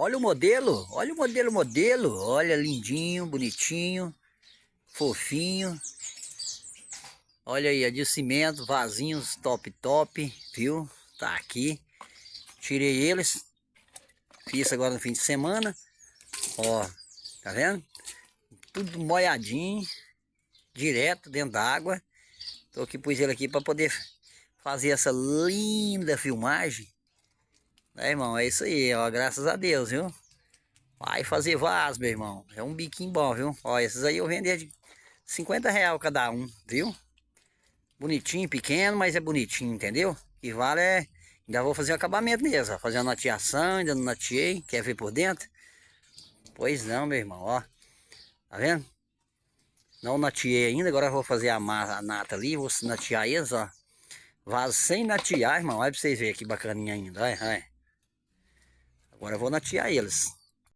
Olha o modelo, olha o modelo. Olha, lindinho, bonitinho, fofinho. Olha aí, é de cimento, vasinhos top, viu? Tá aqui. Tirei eles. Fiz agora no fim de semana. Ó, tá vendo? Tudo molhadinho, direto dentro da água. Tô aqui, pus ele aqui para poder fazer essa linda filmagem. É, irmão, é isso aí, ó, graças a Deus, viu? Vai fazer vaso, meu irmão. É um biquinho bom, viu? Ó, esses aí eu vender de R$ 50 cada um, viu? Bonitinho, pequeno, mas é bonitinho, entendeu? Que vale é... Ainda vou fazer o acabamento mesmo, ó. Fazer a nateação, ainda não nateei. Quer ver por dentro? Pois não, meu irmão, ó. Tá vendo? Não nateei ainda, agora eu vou fazer a nata ali. Vou natear eles, ó. Vaso sem natear, irmão. Olha pra vocês verem que bacaninha ainda, olha, olha. Agora eu vou natear eles.